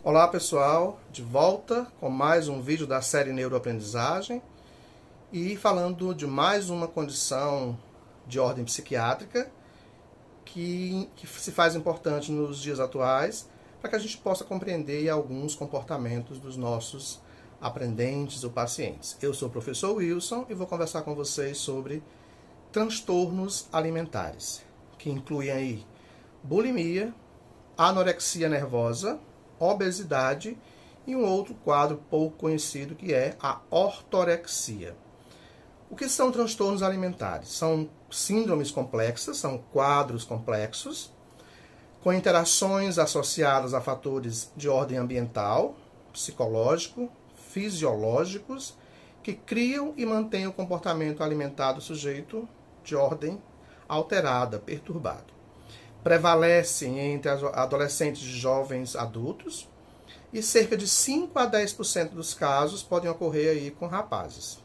Olá pessoal, de volta com mais um vídeo da série Neuroaprendizagem e falando de mais uma condição de ordem psiquiátrica que se faz importante nos dias atuais para que a gente possa compreender alguns comportamentos dos nossos aprendentes ou pacientes. Eu sou o professor Wilson e vou conversar com vocês sobre transtornos alimentares, que incluem aí bulimia, anorexia nervosa, obesidade e um outro quadro pouco conhecido que é a ortorexia. O que são transtornos alimentares? São síndromes complexas, são quadros complexos, com interações associadas a fatores de ordem ambiental, psicológico, fisiológicos, que criam e mantêm o comportamento alimentar do sujeito de ordem alterada, perturbado. Prevalecem entre adolescentes e jovens adultos e cerca de 5 a 10% dos casos podem ocorrer aí com rapazes.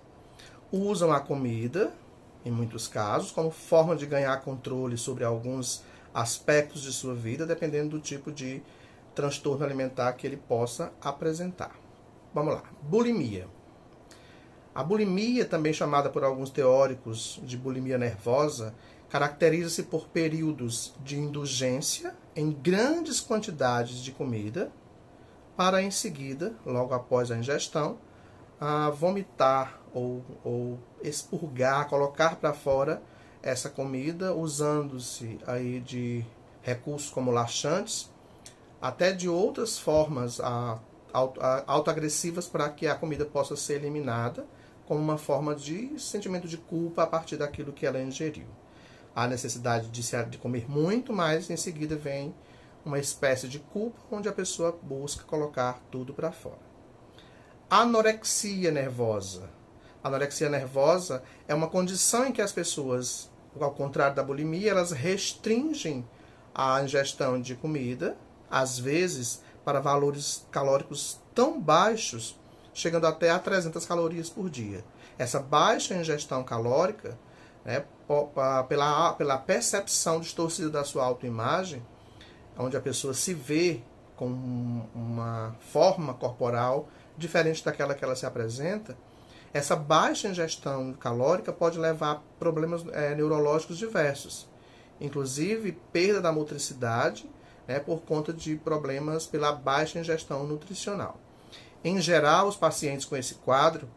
Usam a comida, em muitos casos, como forma de ganhar controle sobre alguns aspectos de sua vida, dependendo do tipo de transtorno alimentar que ele possa apresentar. Vamos lá. Bulimia. A bulimia, também chamada por alguns teóricos de bulimia nervosa, caracteriza-se por períodos de indulgência em grandes quantidades de comida, para em seguida, logo após a ingestão, vomitar ou expurgar, colocar para fora essa comida, usando-se aí de recursos como laxantes, até de outras formas autoagressivas para que a comida possa ser eliminada, como uma forma de sentimento de culpa a partir daquilo que ela ingeriu. Há necessidade de comer muito, mas em seguida vem uma espécie de culpa onde a pessoa busca colocar tudo para fora. Anorexia nervosa. Anorexia nervosa é uma condição em que as pessoas, ao contrário da bulimia, elas restringem a ingestão de comida, às vezes para valores calóricos tão baixos, chegando até a 300 calorias por dia. Essa baixa ingestão calórica, pela percepção distorcida da sua autoimagem, onde a pessoa se vê com uma forma corporal diferente daquela que ela se apresenta, essa baixa ingestão calórica pode levar a problemas neurológicos diversos, inclusive perda da motricidade, por conta de problemas pela baixa ingestão nutricional. Em geral, os pacientes com esse quadro,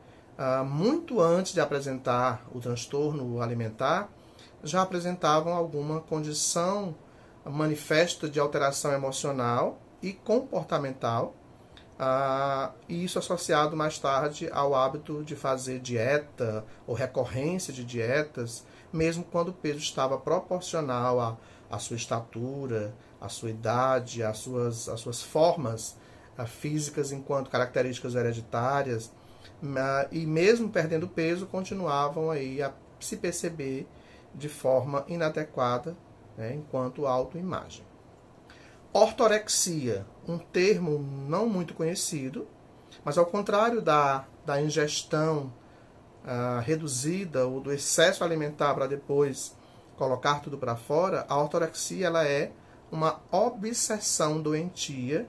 muito antes de apresentar o transtorno alimentar, já apresentavam alguma condição manifesta de alteração emocional e comportamental, e isso associado mais tarde ao hábito de fazer dieta ou recorrência de dietas, mesmo quando o peso estava proporcional à sua estatura, à sua idade, às suas formas físicas enquanto características hereditárias, e mesmo perdendo peso, continuavam aí a se perceber de forma inadequada, enquanto autoimagem. Ortorexia, um termo não muito conhecido, mas ao contrário da ingestão reduzida ou do excesso alimentar para depois colocar tudo para fora, a ortorexia ela é uma obsessão doentia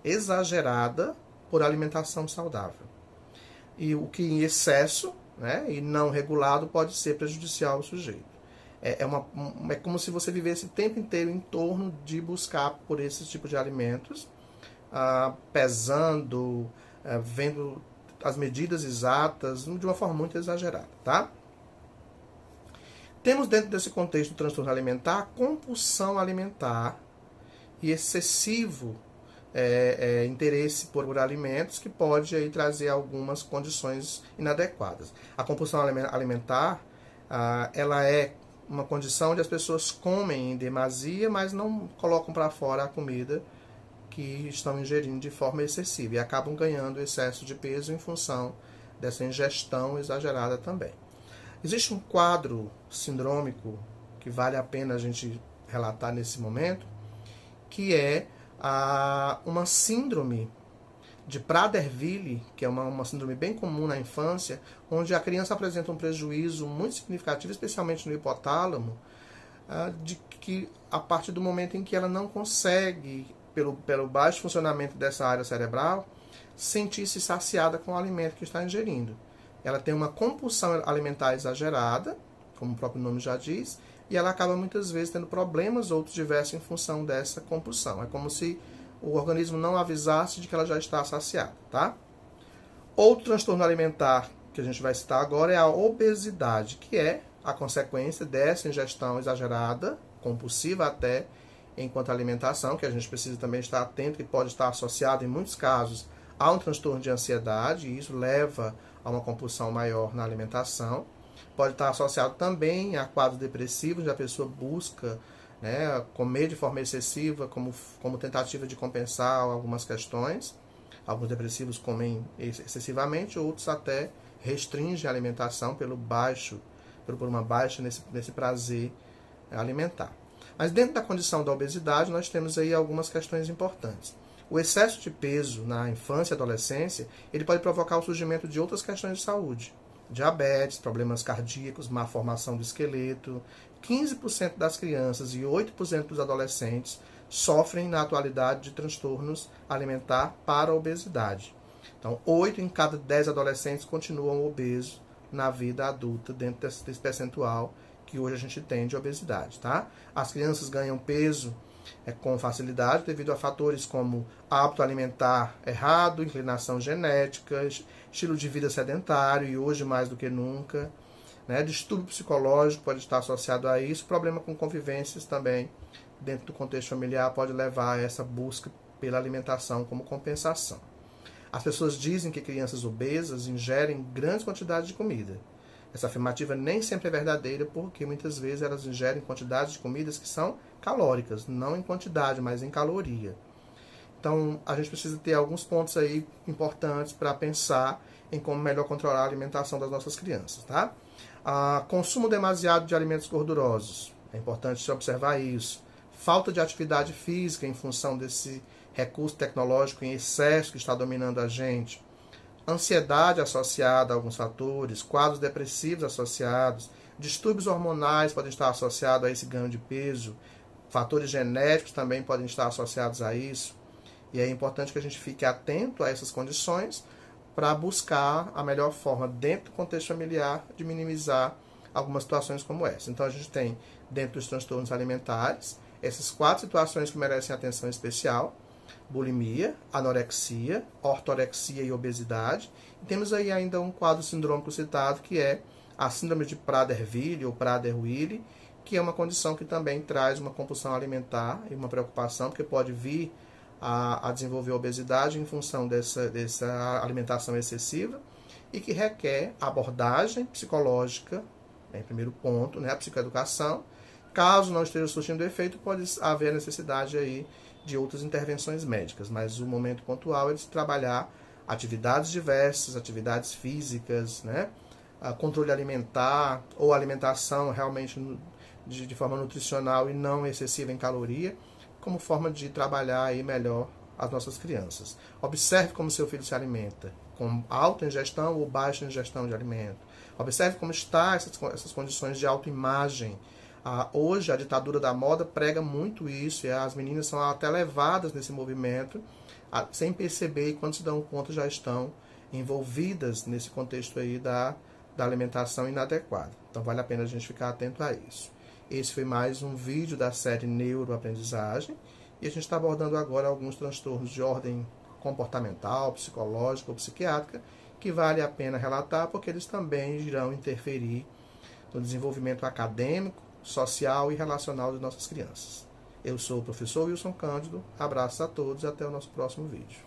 exagerada por alimentação saudável. E o que em excesso, e não regulado pode ser prejudicial ao sujeito. É como se você vivesse o tempo inteiro em torno de buscar por esse tipo de alimentos, pesando, vendo as medidas exatas, de uma forma muito exagerada, tá? Temos dentro desse contexto do transtorno alimentar, compulsão alimentar e excessivo interesse por alimentos que pode aí trazer algumas condições inadequadas. A compulsão alimentar, ela é uma condição onde as pessoas comem em demasia, mas não colocam para fora a comida que estão ingerindo de forma excessiva e acabam ganhando excesso de peso em função dessa ingestão exagerada também. Existe um quadro sindrômico que vale a pena a gente relatar nesse momento, que é uma síndrome de Prader-Willi, que é uma síndrome bem comum na infância, onde a criança apresenta um prejuízo muito significativo, especialmente no hipotálamo, de que a partir do momento em que ela não consegue pelo baixo funcionamento dessa área cerebral, sentir-se saciada com o alimento que está ingerindo. Ela tem uma compulsão alimentar exagerada, como o próprio nome já diz, e ela acaba muitas vezes tendo problemas outros diversos em função dessa compulsão. É como se o organismo não avisasse de que ela já está saciada, tá? Outro transtorno alimentar que a gente vai citar agora é a obesidade, que é a consequência dessa ingestão exagerada, compulsiva até, enquanto alimentação, que a gente precisa também estar atento, que pode estar associado em muitos casos a um transtorno de ansiedade, e isso leva a uma compulsão maior na alimentação. Pode estar associado também a quadros depressivos, onde a pessoa busca, né, comer de forma excessiva como tentativa de compensar algumas questões. Alguns depressivos comem excessivamente, outros até restringem a alimentação por uma baixa nesse prazer alimentar. Mas dentro da condição da obesidade, nós temos aí algumas questões importantes. O excesso de peso na infância e adolescência, ele pode provocar o surgimento de outras questões de saúde. Diabetes, problemas cardíacos, má formação do esqueleto. 15% das crianças e 8% dos adolescentes sofrem na atualidade de transtornos alimentar para a obesidade. Então, 8 em cada 10 adolescentes continuam obesos na vida adulta, dentro desse percentual que hoje a gente tem de obesidade, tá? As crianças ganham peso com facilidade devido a fatores como hábito alimentar errado, inclinação genética, estilo de vida sedentário, e hoje mais do que nunca, né? Distúrbio psicológico pode estar associado a isso, problema com convivências também dentro do contexto familiar pode levar a essa busca pela alimentação como compensação. As pessoas dizem que crianças obesas ingerem grandes quantidades de comida. Essa afirmativa nem sempre é verdadeira, porque muitas vezes elas ingerem quantidades de comidas que são calóricas, não em quantidade, mas em caloria. Então, a gente precisa ter alguns pontos aí importantes para pensar em como melhor controlar a alimentação das nossas crianças, tá? Consumo demasiado de alimentos gordurosos. É importante se observar isso. Falta de atividade física em função desse recurso tecnológico em excesso que está dominando a gente. Ansiedade associada a alguns fatores, quadros depressivos associados, distúrbios hormonais podem estar associados a esse ganho de peso, fatores genéticos também podem estar associados a isso. E é importante que a gente fique atento a essas condições para buscar a melhor forma, dentro do contexto familiar, de minimizar algumas situações como essa. Então, a gente tem, dentro dos transtornos alimentares, essas 4 situações que merecem atenção especial: bulimia, anorexia, ortorexia e obesidade. E temos aí ainda um quadro sindrômico citado, que é a síndrome de Prader-Willi ou Prader-Willi, que é uma condição que também traz uma compulsão alimentar e uma preocupação, porque pode vir a desenvolver obesidade em função dessa alimentação excessiva, e que requer abordagem psicológica, em primeiro ponto, né, a psicoeducação. Caso não esteja surtindo efeito, pode haver necessidade aí de outras intervenções médicas, mas o momento pontual é de trabalhar atividades diversas, atividades físicas, né, controle alimentar ou alimentação realmente de forma nutricional e não excessiva em caloria, como forma de trabalhar aí melhor as nossas crianças. Observe como seu filho se alimenta, com alta ingestão ou baixa ingestão de alimento. Observe como estão essas condições de autoimagem. Hoje, a ditadura da moda prega muito isso, e as meninas são até levadas nesse movimento, sem perceber, e quando se dão conta já estão envolvidas nesse contexto aí da alimentação inadequada. Então, vale a pena a gente ficar atento a isso. Esse foi mais um vídeo da série Neuroaprendizagem, e a gente está abordando agora alguns transtornos de ordem comportamental, psicológica ou psiquiátrica, que vale a pena relatar, porque eles também irão interferir no desenvolvimento acadêmico, social e relacional de nossas crianças. Eu sou o professor Wilson Cândido, abraços a todos e até o nosso próximo vídeo.